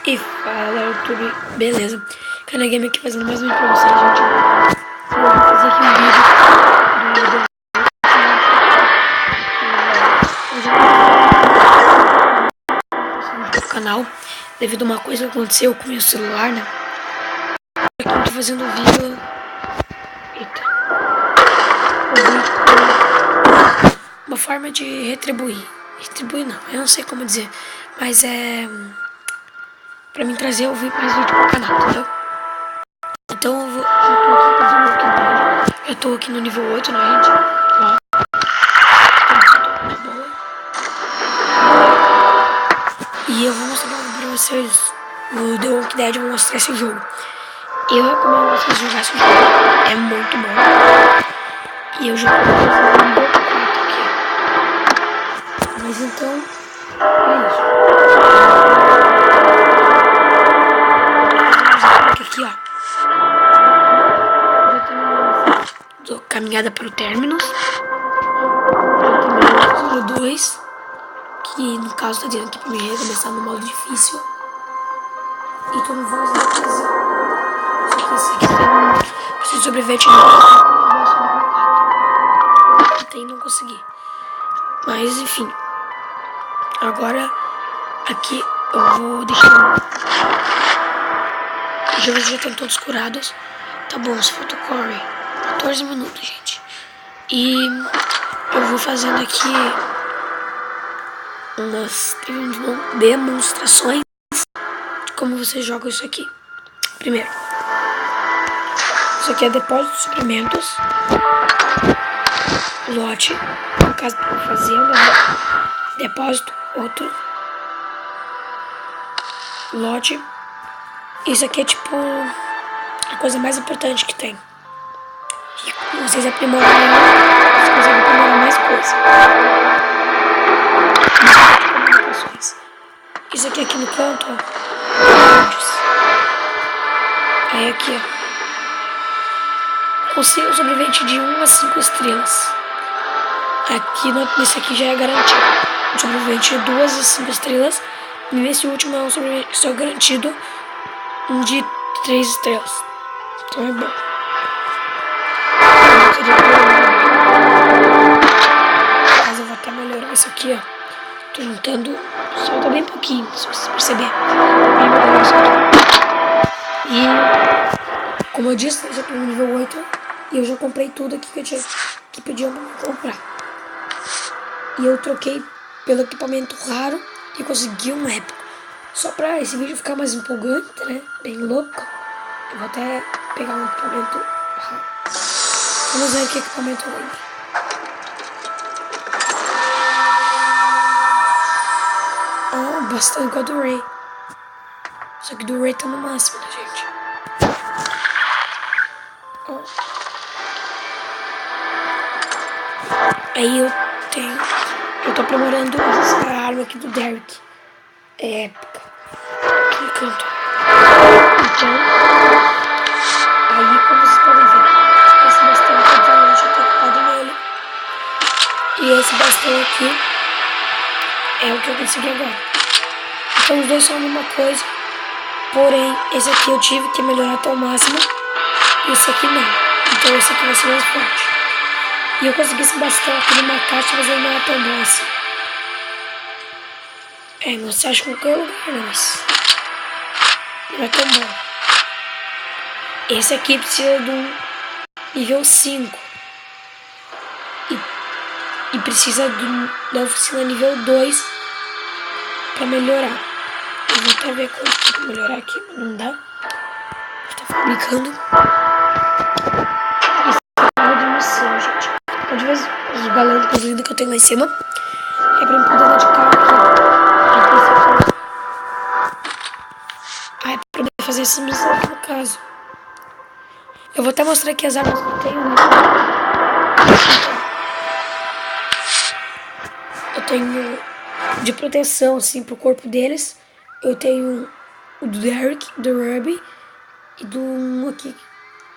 E fala, YouTube, beleza? Kana Game aqui fazendo mais um vídeo pra vocês, gente. Eu vou fazer aqui um vídeo do canal, devido a uma coisa que aconteceu com o meu celular, né? Aqui eu tô fazendo um vídeo. Eita. Uma forma de retribuir. Retribuir não, eu não sei como dizer, mas é pra mim trazer mais vídeo pro canal, entendeu? Então eu já tô aqui fazendo aqui. Eu tô aqui no nível 8, né, gente? Ó. E eu vou mostrar pra vocês no The Walking Dead, eu vou mostrar esse jogo. Eu recomendo vocês jogar esse jogo. É muito bom. E eu já tô fazendo nível 4 aqui. Mas então, é isso. Aqui, ó. Já terminamos a caminhada para o Terminus. Já terminamos o 2. Que no caso tá dizendo aqui pra mim recomeçar no modo difícil. E tô no voz da casa. Só que esse aqui tem preciso sobreviver de novo. Tentei não conseguir. Mas enfim. Agora aqui eu vou deixar. Deixa eu ver se já estão todos curados. Tá bom, se falta o Corey. 14 minutos, gente. E eu vou fazendo aqui umas demonstrações de como você joga isso aqui. Primeiro, isso aqui é depósito de suprimentos. Lote, no caso para fazenda, depósito, outro lote. Isso aqui é tipo a coisa mais importante que tem. E vocês aprimoram, vocês conseguem aprimorar mais coisa. Isso aqui no canto, ó. Aí aqui, ó. Consigo sobrevivente de 1 a 5 estrelas. Aqui nesse aqui já é garantido. Um sobrevivente de 2 a 5 estrelas. E nesse último é um sobrevivente só garantido um de 3 estrelas. Então é bom. Mas eu vou até melhorar isso aqui, ó. Tô juntando. Só tá bem pouquinho, se você perceber. Bem melhorar isso aqui. E como eu disse, eu já tô no nível 8. E eu já comprei tudo aqui que eu tinha que pediam pra me comprar. E eu troquei pelo equipamento raro e consegui um épico. Só pra esse vídeo ficar mais empolgante, né? Bem louco. Eu vou até pegar um equipamento raro. Vamos ver que equipamento eu vou. Ah, bastante igual do Ray. Só que do Ray tá no máximo, né, gente? Ó. Aí eu tô aprimorando essa arma aqui do Derek. É épica. Aqui no canto. Então, aí como vocês podem ver, esse bastão aqui de diamante eu tô ocupado nele. E esse bastão aqui é o que eu consegui agora. Então os dois são a mesma coisa. Porém, esse aqui eu tive que melhorar até o máximo. E esse aqui não. Então esse aqui vai ser mais forte. E eu consegui esse bastão aqui numa caixa, mas ele não é tão bom assim. É, você acha que em qualquer lugar, né? Mas não é tão bom. Esse aqui precisa de um nível 5. E precisa da oficina nível 2 pra melhorar. Eu vou até ver como que melhorar aqui, mas não dá. Tá fabricando. Esse é de missão, gente. Pode ver os galões de gasolina que eu tenho lá em cima. É pra me poder andar de carro aqui. Aí é pra poder fazer essa missão aqui no caso. Eu vou até mostrar aqui as armas que eu tenho, né? Eu tenho de proteção, assim, pro corpo deles. Eu tenho o do Derek, do Ruby e do um aqui,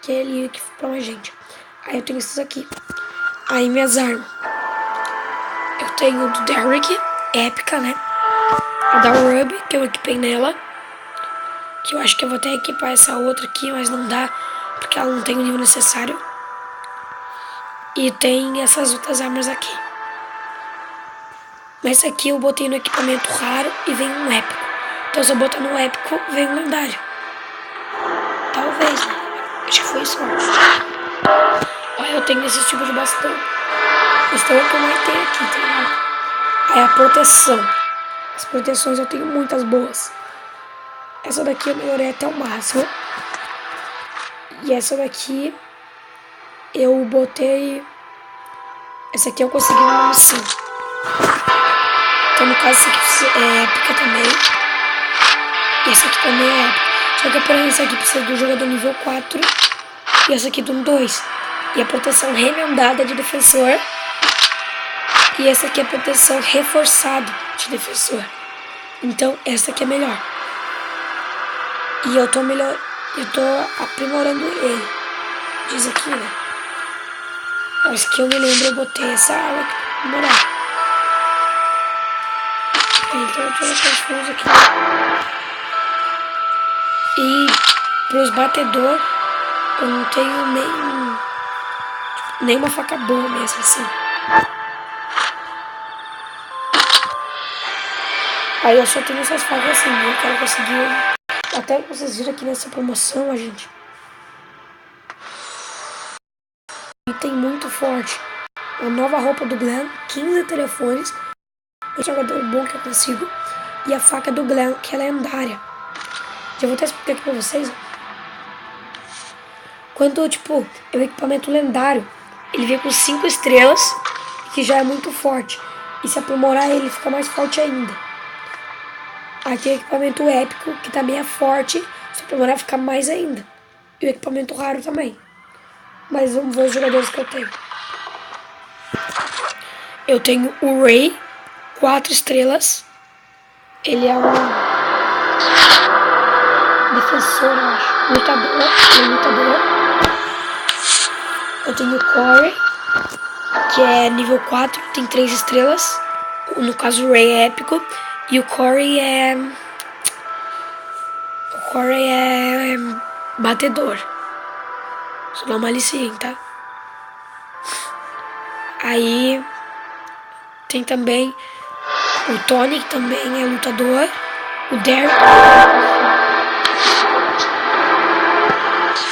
que é ele que foi pra uma gente. Aí eu tenho esses aqui. Aí minhas armas. Eu tenho o do Derek, épica, né? A da Ruby, que eu equipei nela. Que eu acho que eu vou até equipar essa outra aqui, mas não dá, porque ela não tem o nível necessário. E tem essas outras armas aqui. Mas essa aqui eu botei no equipamento raro e vem um épico. Então se eu botar no épico, vem um lendário. Talvez, né? Acho que foi sorte. Olha, eu tenho esse tipo de bastão. Bastão é o que eu mais tenho aqui, tá ligado? Aí a proteção. As proteções eu tenho muitas boas. Essa daqui eu melhorei até o máximo. E essa daqui eu botei... Essa aqui eu consegui uma missão. Então no caso essa aqui é épica também. E essa aqui também é épica. Só que porém essa aqui precisa do jogador nível 4. E essa aqui do 2. E a proteção remendada de defensor. E essa aqui é a proteção reforçada de defensor. Então essa aqui é melhor. E eu tô aprimorando ele. Diz aqui, né? Acho que eu me lembro, eu botei essa arma aqui pra aprimorar. Então eu tô colocando aqui. E pros batedor eu não tenho nem uma faca boa mesmo assim. Aí eu só tenho essas facas assim, eu quero conseguir. Até vocês viram aqui nessa promoção, a gente. Item muito forte. A nova roupa do Glenn, 15 telefones. O jogador bom que eu consigo. E a faca do Glenn, que é lendária. Já vou até explicar aqui pra vocês. Quando, tipo, é um equipamento lendário, ele vem com 5 estrelas, que já é muito forte. E se aprimorar ele, fica mais forte ainda. Aqui é o equipamento épico, que também é forte. Se aprimorar, fica mais ainda. E o equipamento raro também. Mas vamos ver os jogadores que eu tenho. Eu tenho o Ray, 4 estrelas. Ele é um defensor, eu acho. Lutador. Eu tenho o Corey, que é nível 4, tem 3 estrelas. No caso, o Ray é épico. E o Corey é... batedor. Só dá uma licinha, tá? Aí... tem também o Tony, que também é lutador. O Derek.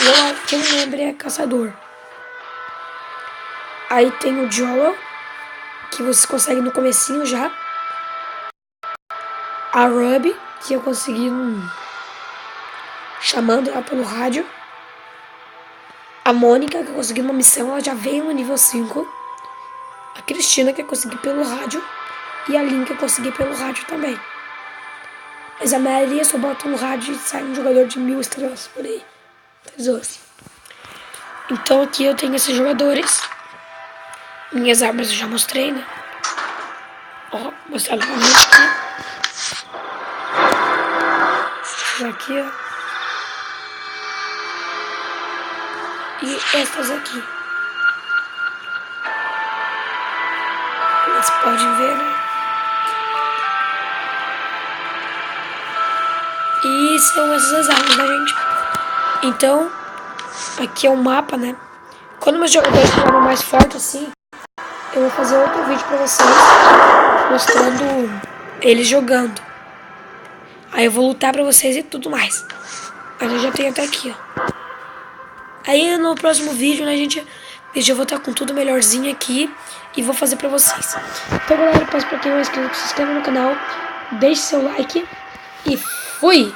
E que eu lembro é caçador. Aí tem o Joel, que você consegue no comecinho já. A Ruby, que eu consegui chamando ela pelo rádio. A Mônica, que eu consegui uma missão, ela já veio no nível 5. A Cristina, que eu consegui pelo rádio. E a Lynn, que eu consegui pelo rádio também. Mas a maioria só bota no rádio e sai um jogador de 1000 estrelas por aí. Então aqui eu tenho esses jogadores. Minhas armas eu já mostrei, né? Ó, vou mostrar novamente aqui. Aqui, ó. E estas aqui. Vocês podem ver, né? E são essas as armas da gente. Então, aqui é o mapa, né? Quando meus jogadores ficarem mais fortes assim, eu vou fazer outro vídeo pra vocês mostrando eles jogando. Aí eu vou lutar pra vocês e tudo mais. Mas eu já tenho até aqui, ó. Aí no próximo vídeo, né, gente, eu já vou estar com tudo melhorzinho aqui e vou fazer pra vocês. Então, galera, peço pra quem não é inscrito, se inscreva no canal, deixe seu like e fui!